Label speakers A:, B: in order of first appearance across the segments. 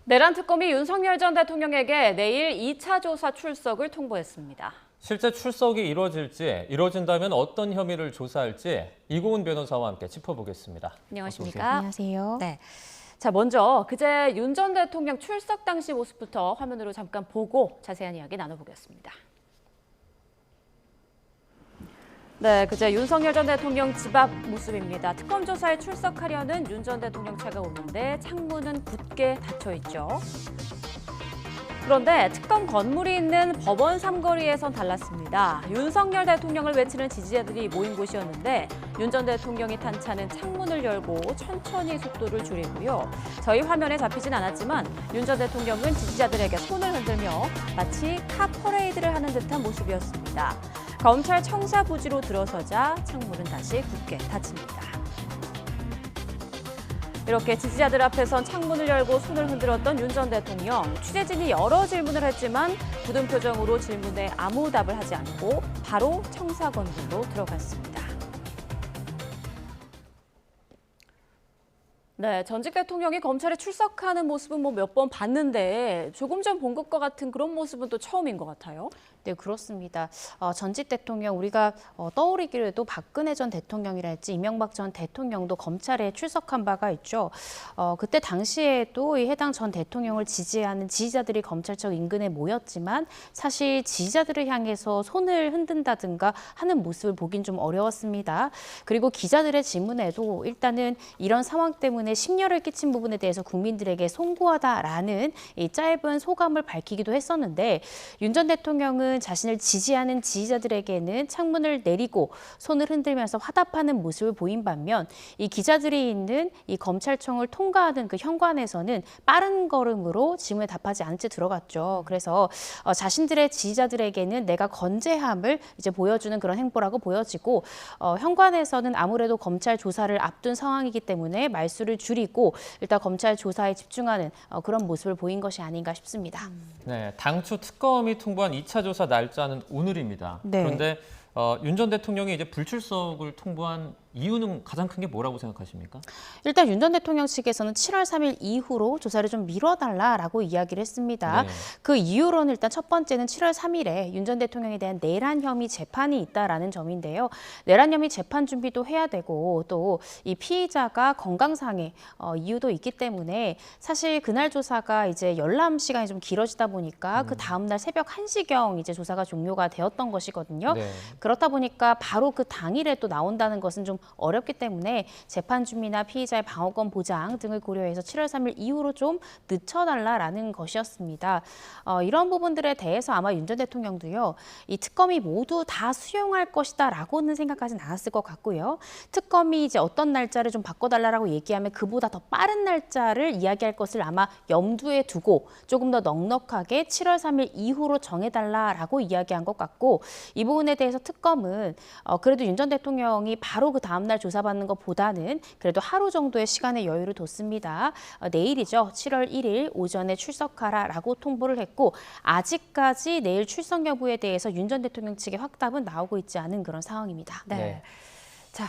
A: 내란 특검이 윤석열 전 대통령에게 내일 2차 조사 출석을 통보했습니다.
B: 실제 출석이 이루어진다면 어떤 혐의를 조사할지 이고은 변호사와 함께 짚어보겠습니다.
A: 안녕하십니까?
C: 안녕하세요.
A: 네. 자, 먼저 그제 윤 전 대통령 출석 당시 모습부터 화면으로 잠깐 보고 자세한 이야기 나눠보겠습니다. 네, 그제 윤석열 전 대통령 집 앞 모습입니다. 특검 조사에 출석하려는 윤 전 대통령 차가 오는데 창문은 굳게 닫혀 있죠. 그런데 특검 건물이 있는 법원 삼거리에선 달랐습니다. 윤석열 대통령을 외치는 지지자들이 모인 곳이었는데 윤 전 대통령이 탄 차는 창문을 열고 천천히 속도를 줄이고요. 저희 화면에 잡히진 않았지만 윤 전 대통령은 지지자들에게 손을 흔들며 마치 카 퍼레이드를 하는 듯한 모습이었습니다. 검찰 청사 부지로 들어서자 창문은 다시 굳게 닫힙니다. 이렇게 지지자들 앞에선 창문을 열고 손을 흔들었던 윤 전 대통령. 취재진이 여러 질문을 했지만 굳은 표정으로 질문에 아무 답을 하지 않고 바로 청사 건물로 들어갔습니다. 네, 전직 대통령이 검찰에 출석하는 모습은 몇 번 봤는데 조금 전 본 것과 같은 그런 모습은 또 처음인 것 같아요.
C: 네, 그렇습니다. 전직 대통령 우리가 떠오르기로도 박근혜 전 대통령이랄지 이명박 전 대통령도 검찰에 출석한 바가 있죠. 그때 당시에도 이 해당 전 대통령을 지지하는 지지자들이 검찰청 인근에 모였지만 사실 지지자들을 향해서 손을 흔든다든가 하는 모습을 보긴 좀 어려웠습니다. 그리고 기자들의 질문에도 일단은 이런 상황 때문에 심려를 끼친 부분에 대해서 국민들에게 송구하다라는 이 짧은 소감을 밝히기도 했었는데 윤 전 대통령은 자신을 지지하는 지지자들에게는 창문을 내리고 손을 흔들면서 화답하는 모습을 보인 반면 이 기자들이 있는 이 검찰청을 통과하는 그 현관에서는 빠른 걸음으로 질문에 답하지 않은 채 들어갔죠. 그래서 자신들의 지지자들에게는 내가 건재함을 이제 보여주는 그런 행보라고 보여지고 현관에서는 아무래도 검찰 조사를 앞둔 상황이기 때문에 말수를 줄이고 일단 검찰 조사에 집중하는 그런 모습을 보인 것이 아닌가 싶습니다.
B: 네, 당초 특검이 통보한 2차 조사 날짜는 오늘입니다.
C: 네.
B: 그런데 윤 전 대통령이 이제 불출석을 통보한 이유는 가장 큰 게 뭐라고 생각하십니까?
C: 일단 윤 전 대통령 측에서는 7월 3일 이후로 조사를 좀 미뤄달라라고 이야기를 했습니다.
B: 네.
C: 그 이유로는 일단 첫 번째는 7월 3일에 윤 전 대통령에 대한 내란 혐의 재판이 있다라는 점인데요. 내란 혐의 재판 준비도 해야 되고 또 이 피의자가 건강상의 이유도 있기 때문에 사실 그날 조사가 이제 열람 시간이 좀 길어지다 보니까 그 다음 날 새벽 1시경 이제 조사가 종료가 되었던 것이거든요.
B: 네.
C: 그렇다 보니까 바로 그 당일에 또 나온다는 것은 좀 어렵기 때문에 재판 준비나 피의자의 방어권 보장 등을 고려해서 7월 3일 이후로 좀 늦춰달라라는 것이었습니다. 이런 부분들에 대해서 아마 윤 전 대통령도요, 이 특검이 모두 다 수용할 것이다라고는 생각하진 않았을 것 같고요. 특검이 이제 어떤 날짜를 좀 바꿔달라고 얘기하면 그보다 더 빠른 날짜를 이야기할 것을 아마 염두에 두고 조금 더 넉넉하게 7월 3일 이후로 정해달라라고 이야기한 것 같고 이 부분에 대해서 특검은 그래도 윤 전 대통령이 바로 그 다음 날 조사받는 것보다는 그래도 하루 정도의 시간의 여유를 뒀습니다. 내일이죠. 7월 1일 오전에 출석하라라고 통보를 했고 아직까지 내일 출석 여부에 대해서 윤 전 대통령 측의 확답은 나오고 있지 않은 그런 상황입니다.
A: 네. 자,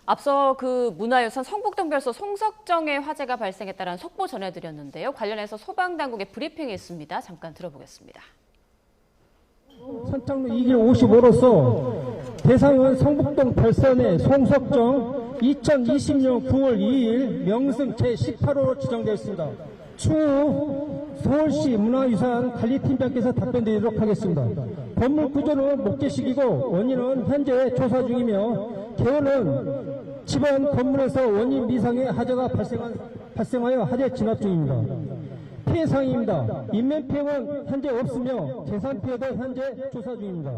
A: 앞서 그 문화유산 성북동별소 송석정의 화재가 발생했다는 속보 전해드렸는데요. 관련해서 소방당국의 브리핑이 있습니다. 잠깐 들어보겠습니다.
D: 선착로 2길 55로서 대상은 성북동 별선의 송석정 2020년 9월 2일 명승 제18호로 지정되었습니다. 추후 서울시 문화유산 관리팀장께서 답변드리도록 하겠습니다. 건물 구조는 목재식이고 원인은 현재 조사 중이며 개원은 집안 건물에서 원인 미상의 화재가 발생하여 화재 진압 중입니다. 피해 사항입니다. 인명피해는 현재 없으며 재산피해도 현재 조사 중입니다.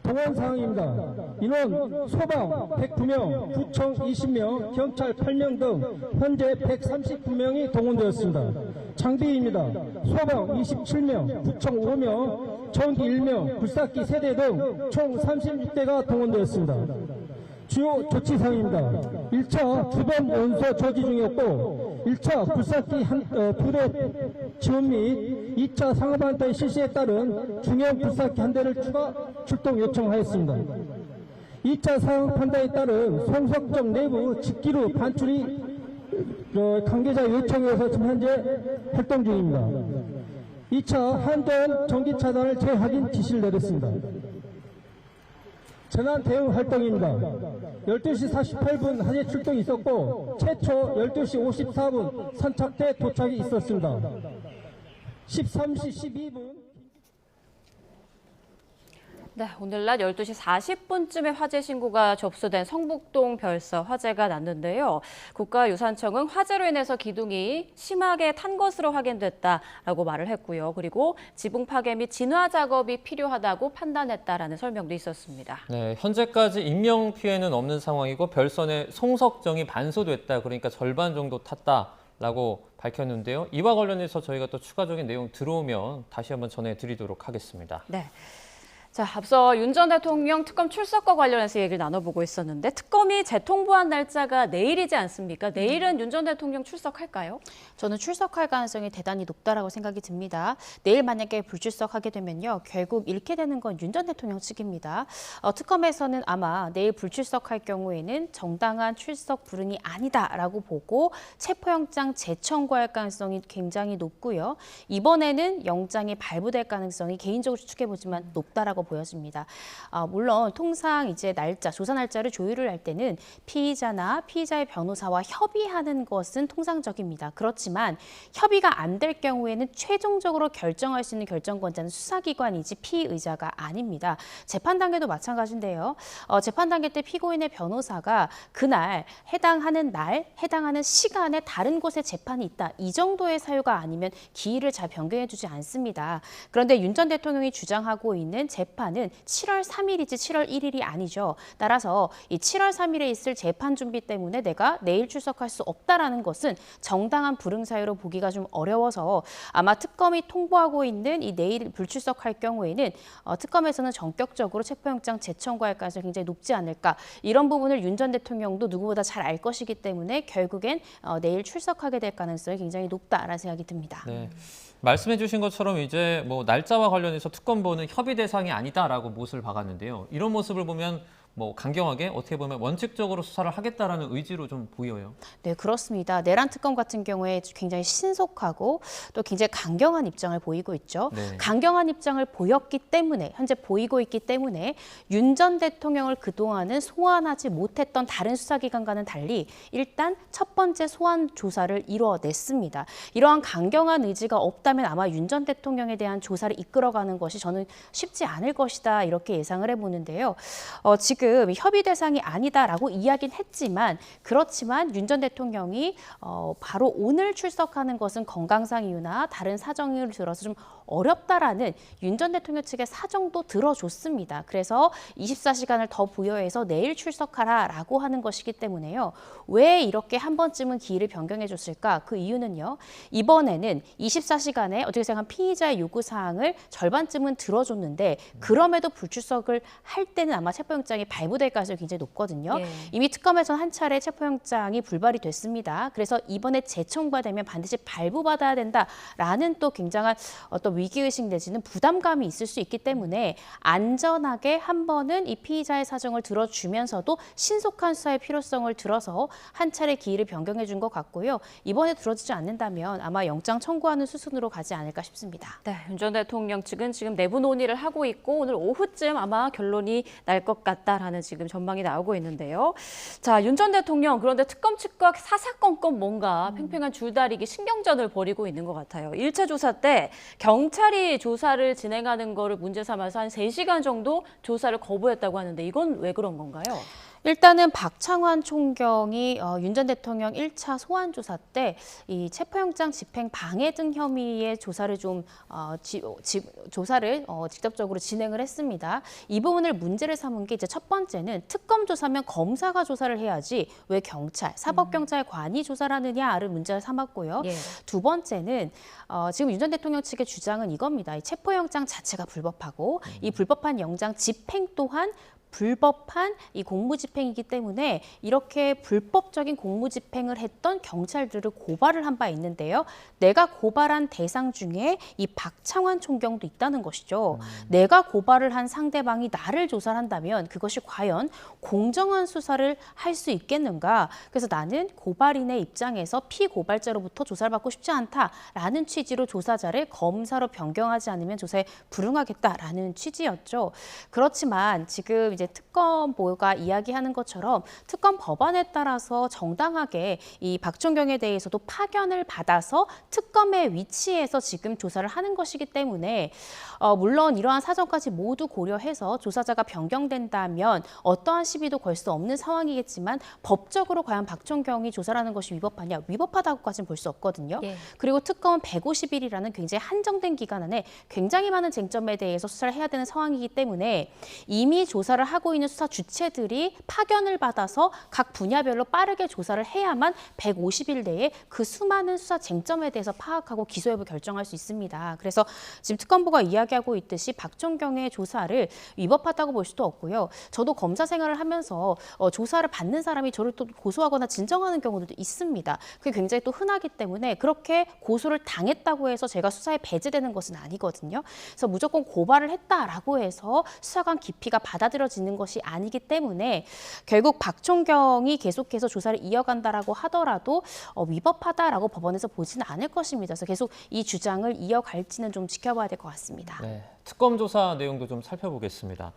D: 동원 사항입니다. 인원 소방 109명, 구청 20명, 경찰 8명 등 현재 139명이 동원되었습니다. 장비입니다. 소방 27명, 구청 5명, 전기 1명, 굴삭기 3대 등 총 36대가 동원되었습니다. 주요 조치사항입니다. 1차 주범 원소 저지 중이었고 1차 굴삭기 2대 지원 및 2차 상업안타의 실시에 따른 중형 굴삭기 1대를 추가 출동 요청하였습니다. 2차 상황 판단에 따른 송석정 내부 직기로 반출이 관계자 요청에서 지금 현재 활동 중입니다. 2차 한전 전기 차단을 재확인 지시를 내렸습니다. 재난 대응 활동입니다. 12시 48분 한해 출동이 있었고 최초 12시 54분 선착대 도착이 있었습니다. 13시 12분
A: 네, 오늘 낮 12시 40분쯤에 화재 신고가 접수된 성북동 별서 화재가 났는데요. 국가유산청은 화재로 인해서 기둥이 심하게 탄 것으로 확인됐다라고 말을 했고요. 그리고 지붕 파괴 및 진화 작업이 필요하다고 판단했다라는 설명도 있었습니다.
B: 네, 현재까지 인명 피해는 없는 상황이고 별선의 송석정이 반소됐다. 그러니까 절반 정도 탔다라고 밝혔는데요. 이와 관련해서 저희가 또 추가적인 내용 들어오면 다시 한번 전해드리도록 하겠습니다.
A: 네. 자, 앞서 윤 전 대통령 특검 출석과 관련해서 얘기를 나눠보고 있었는데 특검이 재통보한 날짜가 내일이지 않습니까? 내일은 윤 전 대통령 출석할까요?
C: 저는 출석할 가능성이 대단히 높다라고 생각이 듭니다. 내일 만약에 불출석하게 되면요. 결국 잃게 되는 건 윤 전 대통령 측입니다. 특검에서는 아마 내일 불출석할 경우에는 정당한 출석 불응이 아니다라고 보고 체포영장 재청구할 가능성이 굉장히 높고요. 이번에는 영장이 발부될 가능성이 개인적으로 추측해보지만 높다라고 보여집니다. 물론 통상 이제 조사 날짜를 조율을 할 때는 피의자나 피의자의 변호사와 협의하는 것은 통상적입니다. 그렇지만 협의가 안 될 경우에는 최종적으로 결정할 수 있는 결정권자는 수사기관이지 피의자가 아닙니다. 재판 단계도 마찬가지인데요. 재판 단계 때 피고인의 변호사가 그날 해당하는 시간에 다른 곳에 재판이 있다. 이 정도의 사유가 아니면 기일을 잘 변경해주지 않습니다. 그런데 윤 전 대통령이 주장하고 있는 재판은 7월 3일이지 7월 1일이 아니죠. 따라서 이 7월 3일에 있을 재판 준비 때문에 내가 내일 출석할 수 없다라는 것은 정당한 불응 사유로 보기가 좀 어려워서 아마 특검이 통보하고 있는 이 내일 불출석할 경우에는 특검에서는 전격적으로 체포영장 재청구할 가능성이 굉장히 높지 않을까. 이런 부분을 윤 전 대통령도 누구보다 잘 알 것이기 때문에 결국엔 내일 출석하게 될 가능성이 굉장히 높다라는 생각이 듭니다.
B: 네. 말씀해 주신 것처럼 이제 뭐 날짜와 관련해서 특검보는 협의 대상이 아니다라고 못을 박았는데요. 이런 모습을 보면 뭐 강경하게 어떻게 보면 원칙적으로 수사를 하겠다라는 의지로 좀 보여요.
C: 네, 그렇습니다. 내란 특검 같은 경우에 굉장히 신속하고 또 굉장히 강경한 입장을 보이고 있죠.
B: 네.
C: 강경한 입장을 보였기 때문에 현재 보이고 있기 때문에 윤 전 대통령을 그동안은 소환하지 못했던 다른 수사기관과는 달리 일단 첫 번째 소환 조사를 이뤄냈습니다. 이러한 강경한 의지가 없다면 아마 윤 전 대통령에 대한 조사를 이끌어가는 것이 저는 쉽지 않을 것이다 이렇게 예상을 해보는데요. 지금 협의 대상이 아니다라고 이야기는 했지만 그렇지만 윤 전 대통령이 바로 오늘 출석하는 것은 건강상 이유나 다른 사정을 들어서 좀 어렵다라는 윤 전 대통령 측의 사정도 들어줬습니다. 그래서 24시간을 더 부여해서 내일 출석하라라고 하는 것이기 때문에요. 왜 이렇게 한 번쯤은 기일을 변경해 줬을까? 그 이유는요. 이번에는 24시간에 어떻게 생각하면 피의자의 요구사항을 절반쯤은 들어줬는데 그럼에도 불출석을 할 때는 아마 체포영장이 발부될 가능성이 굉장히 높거든요.
A: 예.
C: 이미 특검에서는 한 차례 체포영장이 불발이 됐습니다. 그래서 이번에 재청구가 되면 반드시 발부받아야 된다라는 또 굉장한 어떤 위기의식 내지는 부담감이 있을 수 있기 때문에 안전하게 한 번은 이 피의자의 사정을 들어주면서도 신속한 수사의 필요성을 들어서 한 차례 기일을 변경해 준 것 같고요. 이번에 들어주지 않는다면 아마 영장 청구하는 수순으로 가지 않을까 싶습니다.
A: 네, 윤 전 대통령 측은 지금 내부 논의를 하고 있고 오늘 오후쯤 아마 결론이 날 것 같다라는 지금 전망이 나오고 있는데요. 자, 윤 전 대통령 그런데 특검 측과 사사건건 뭔가 팽팽한 줄다리기 신경전을 벌이고 있는 것 같아요. 1차 조사 때 경찰이 조사를 진행하는 거를 문제 삼아서 한 3시간 정도 조사를 거부했다고 하는데 이건 왜 그런 건가요?
C: 일단은 박창환 총경이 윤 전 대통령 1차 소환 조사 때 이 체포영장 집행 방해 등 혐의의 조사를 직접적으로 진행을 했습니다. 이 부분을 문제를 삼은 게 이제 첫 번째는 특검 조사면 검사가 조사를 해야지 왜 경찰, 사법경찰관이 조사를 하느냐를 문제를 삼았고요.
A: 예.
C: 두 번째는 지금 윤 전 대통령 측의 주장은 이겁니다. 이 체포영장 자체가 불법하고 이 불법한 영장 집행 또한 불법한 이 공무집행이기 때문에 이렇게 불법적인 공무집행을 했던 경찰들을 고발을 한 바 있는데요. 내가 고발한 대상 중에 이 박창환 총경도 있다는 것이죠. 내가 고발을 한 상대방이 나를 조사를 한다면 그것이 과연 공정한 수사를 할 수 있겠는가? 그래서 나는 고발인의 입장에서 피고발자로부터 조사를 받고 싶지 않다라는 취지로 조사자를 검사로 변경하지 않으면 조사에 불응하겠다라는 취지였죠. 그렇지만 지금 이제 특검보가 이야기하는 것처럼 특검 법안에 따라서 정당하게 이 박종경에 대해서도 파견을 받아서 특검의 위치에서 지금 조사를 하는 것이기 때문에 물론 이러한 사정까지 모두 고려해서 조사자가 변경된다면 어떠한 시비도 걸 수 없는 상황이겠지만 법적으로 과연 박종경이 조사를 하는 것이 위법하냐? 위법하다고까지는 볼 수 없거든요.
A: 예.
C: 그리고 특검은 150일이라는 굉장히 한정된 기간 안에 굉장히 많은 쟁점에 대해서 수사를 해야 되는 상황이기 때문에 이미 조사를 하고 있는 수사 주체들이 파견을 받아서 각 분야별로 빠르게 조사를 해야만 150일 내에 그 수많은 수사 쟁점에 대해서 파악하고 기소 여부 결정할 수 있습니다. 그래서 지금 특검부가 이야기하고 있듯이 박종경의 조사를 위법하다고 볼 수도 없고요. 저도 검사 생활을 하면서 조사를 받는 사람이 저를 또 고소하거나 진정하는 경우도 있습니다. 그게 굉장히 또 흔하기 때문에 그렇게 고소를 당했다고 해서 제가 수사에 배제되는 것은 아니거든요. 그래서 무조건 고발을 했다라고 해서 수사관 깊이가 받아들여지는 것이 아니기 때문에 결국 박종경이 계속해서 조사를 이어간다라고 하더라도 위법하다라고 법원에서 보지는 않을 것입니다. 그래서 계속 이 주장을 이어갈지는 좀 지켜봐야 될 것 같습니다.
B: 네, 특검 조사 내용도 좀 살펴보겠습니다.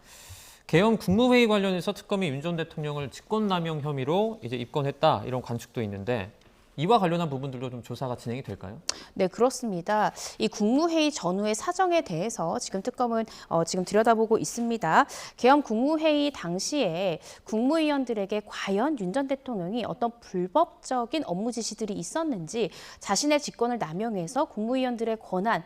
B: 개헌 국무회의 관련해서 특검이 윤 전 대통령을 직권남용 혐의로 이제 입건했다 이런 관측도 있는데 이와 관련한 부분들도 좀 조사가 진행이 될까요?
C: 네, 그렇습니다. 이 국무회의 전후의 사정에 대해서 지금 특검은 지금 들여다보고 있습니다. 개헌 국무회의 당시에 국무위원들에게 과연 윤 전 대통령이 어떤 불법적인 업무 지시들이 있었는지 자신의 직권을 남용해서 국무위원들의 권한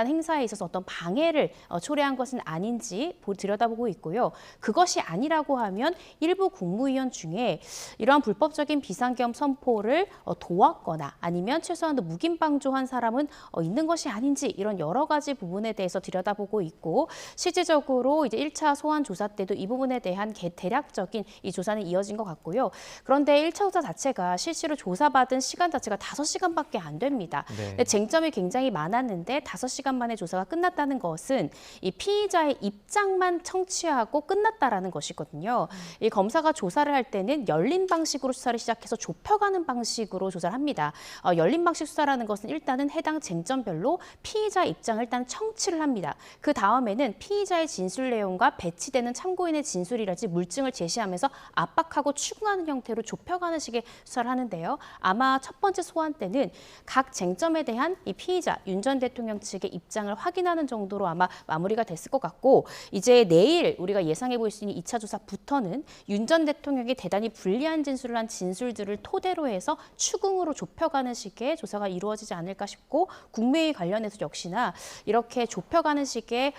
C: 행사에 있어서 어떤 방해를 초래한 것은 아닌지 들여다보고 있고요. 그것이 아니라고 하면 일부 국무위원 중에 이러한 불법적인 비상계엄 선포를 도왔거나 아니면 최소한도 묵인방조한 사람은 있는 것이 아닌지 이런 여러 가지 부분에 대해서 들여다보고 있고 실질적으로 이제 1차 소환 조사 때도 이 부분에 대한 대략적인 이 조사는 이어진 것 같고요. 그런데 1차 조사 자체가 실제로 조사받은 시간 자체가 5시간밖에 안 됩니다.
B: 네.
C: 쟁점이 굉장히 많았는데 5시간 만에 조사가 끝났다는 것은 이 피의자의 입장만 청취하고 끝났다라는 것이거든요. 이 검사가 조사를 할 때는 열린 방식으로 수사를 시작해서 좁혀가는 방식으로 조사를 합니다. 열린 방식 수사라는 것은 일단은 해당 쟁점별로 피의자 입장을 일단 청취를 합니다. 그 다음에는 피의자의 진술 내용과 배치되는 참고인의 진술이라든지 물증을 제시하면서 압박하고 추궁하는 형태로 좁혀가는 식의 수사를 하는데요. 아마 첫 번째 소환 때는 각 쟁점에 대한 이 피의자 윤 전 대통령 측의 입장을 확인하는 정도로 아마 마무리가 됐을 것 같고 이제 내일 우리가 예상해 볼 수 있는 2차 조사부터는 윤 전 대통령이 대단히 불리한 진술을 한 진술들을 토대로 해서 추궁으로 좁혀가는 식의 조사가 이루어지지 않을까 싶고 국무회의 관련해서 역시나 이렇게 좁혀가는 식의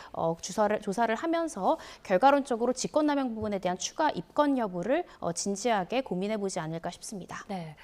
C: 조사를 하면서 결과론적으로 직권남용 부분에 대한 추가 입건 여부를 진지하게 고민해보지 않을까 싶습니다.
A: 네.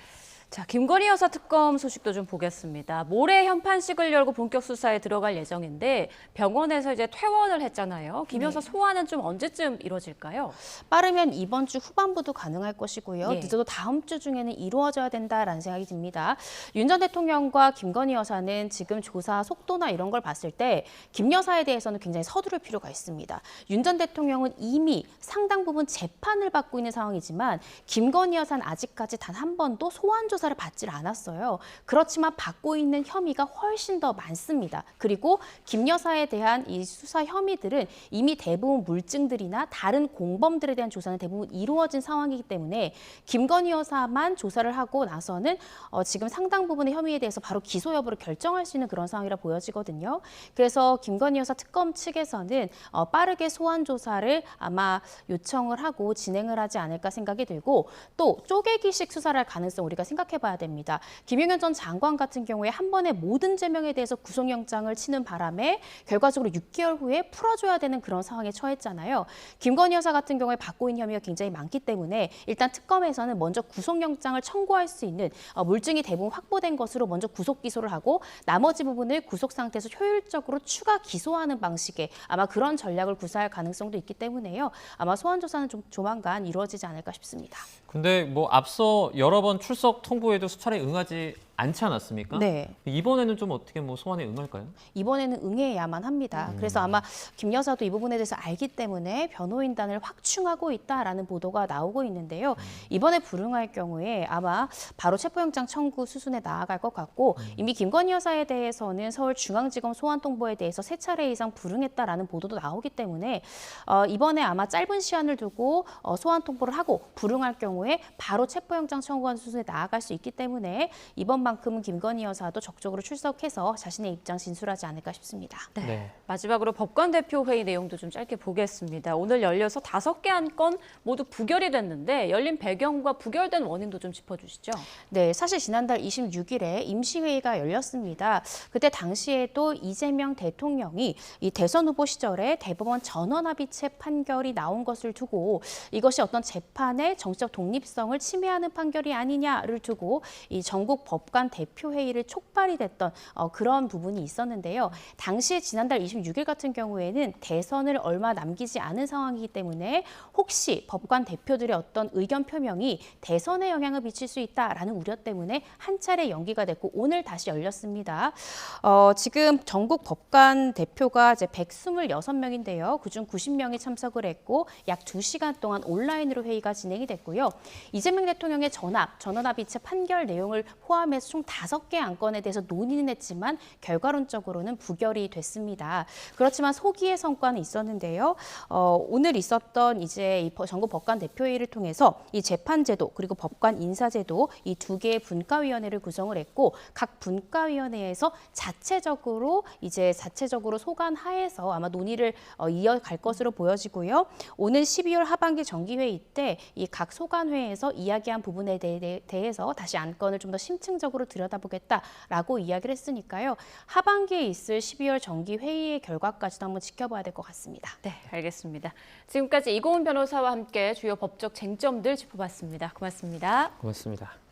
A: 자, 김건희 여사 특검 소식도 좀 보겠습니다. 모레 현판식을 열고 본격 수사에 들어갈 예정인데 병원에서 이제 퇴원을 했잖아요. 김 여사 소환은 좀 언제쯤 이루어질까요?
C: 빠르면 이번 주 후반부도 가능할 것이고요.
A: 예.
C: 늦어도 다음 주 중에는 이루어져야 된다라는 생각이 듭니다. 윤 전 대통령과 김건희 여사는 지금 조사 속도나 이런 걸 봤을 때 김 여사에 대해서는 굉장히 서두를 필요가 있습니다. 윤 전 대통령은 이미 상당 부분 재판을 받고 있는 상황이지만 김건희 여사는 아직까지 단 한 번도 소환 조사를 받질 않았어요. 그렇지만 받고 있는 혐의가 훨씬 더 많습니다. 그리고 김 여사에 대한 이 수사 혐의들은 이미 대부분 물증들이나 다른 공범들에 대한 조사는 대부분 이루어진 상황이기 때문에 김건희 여사만 조사를 하고 나서는 지금 상당 부분의 혐의에 대해서 바로 기소 여부를 결정할 수 있는 그런 상황이라 보여지거든요. 그래서 김건희 여사 특검 측에서는 빠르게 소환 조사를 아마 요청을 하고 진행을 하지 않을까 생각이 들고 또 쪼개기식 수사를 할 가능성 우리가 생각해 생각해봐야 됩니다. 김용현 전 장관 같은 경우에 한 번에 모든 제명에 대해서 구속영장을 치는 바람에 결과적으로 6개월 후에 풀어줘야 되는 그런 상황에 처했잖아요. 김건희 여사 같은 경우에 받고 있는 혐의가 굉장히 많기 때문에 일단 특검에서는 먼저 구속영장을 청구할 수 있는 물증이 대부분 확보된 것으로 먼저 구속 기소를 하고 나머지 부분을 구속 상태에서 효율적으로 추가 기소하는 방식의 아마 그런 전략을 구사할 가능성도 있기 때문에요. 아마 소환 조사는 좀 조만간 이루어지지 않을까 싶습니다.
B: 근데 뭐 앞서 여러 번 출석 통보에도 수차례 응하지 않지 않았습니까?
C: 네.
B: 이번에는 좀 어떻게 뭐 소환에 응할까요?
C: 이번에는 응해야만 합니다. 그래서 아마 김 여사도 이 부분에 대해서 알기 때문에 변호인단을 확충하고 있다라는 보도가 나오고 있는데요. 이번에 불응할 경우에 아마 바로 체포영장 청구 수순에 나아갈 것 같고 이미 김건희 여사에 대해서는 서울중앙지검 소환 통보에 대해서 3차례 이상 불응했다라는 보도도 나오기 때문에 이번에 아마 짧은 시한을 두고 소환 통보를 하고 불응할 경우에 바로 체포영장 청구하는 수순에 나아갈 수 있기 때문에 이번만큼은 김건희 여사도 적극적으로 출석해서 자신의 입장 진술하지 않을까 싶습니다.
B: 네.
A: 마지막으로 법관 대표 회의 내용도 좀 짧게 보겠습니다. 오늘 열려서 5개 안건 모두 부결이 됐는데 열린 배경과 부결된 원인도 좀 짚어주시죠.
C: 네, 사실 지난달 26일에 임시회의가 열렸습니다. 그때 당시에도 이재명 대통령이 이 대선 후보 시절에 대법원 전원합의체 판결이 나온 것을 두고 이것이 어떤 재판의 정치적 독립성을 침해하는 판결이 아니냐를 두고 이 전국 법관 대표 회의를 촉발이 됐던 그런 부분이 있었는데요. 당시에 지난달 26일 같은 경우에는 대선을 얼마 남기지 않은 상황이기 때문에 혹시 법관 대표들의 어떤 의견 표명이 대선에 영향을 미칠 수 있다라는 우려 때문에 한 차례 연기가 됐고 오늘 다시 열렸습니다. 지금 전국 법관 대표가 이제 126명인데요. 그중 90명이 참석을 했고 약 2시간 동안 온라인으로 회의가 진행이 됐고요. 이재명 대통령의 전원합의체 판결 내용을 포함해서 총 5개 안건에 대해서 논의는 했지만 결과론적으로는 부결이 됐습니다. 그렇지만 소기의 성과는 있었는데요. 오늘 있었던 이제 이 전국 법관 대표회의를 통해서 이 재판제도 그리고 법관 인사제도 이 2개의 분과위원회를 구성을 했고 각 분과위원회에서 자체적으로 소관하에서 아마 논의를 이어갈 것으로 보여지고요. 오는 12월 하반기 정기회의 때 이 각 소관회에서 이야기한 부분에 대해서 다시 안건을 좀 더 심층적으로 들여다보겠다라고 이야기를 했으니까요. 하반기에 있을 12월 정기회의의 결과까지도 한번 지켜봐야 될 것 같습니다.
A: 네, 알겠습니다. 지금까지 이고은 변호사와 함께 주요 법적 쟁점들 짚어봤습니다. 고맙습니다.
B: 고맙습니다.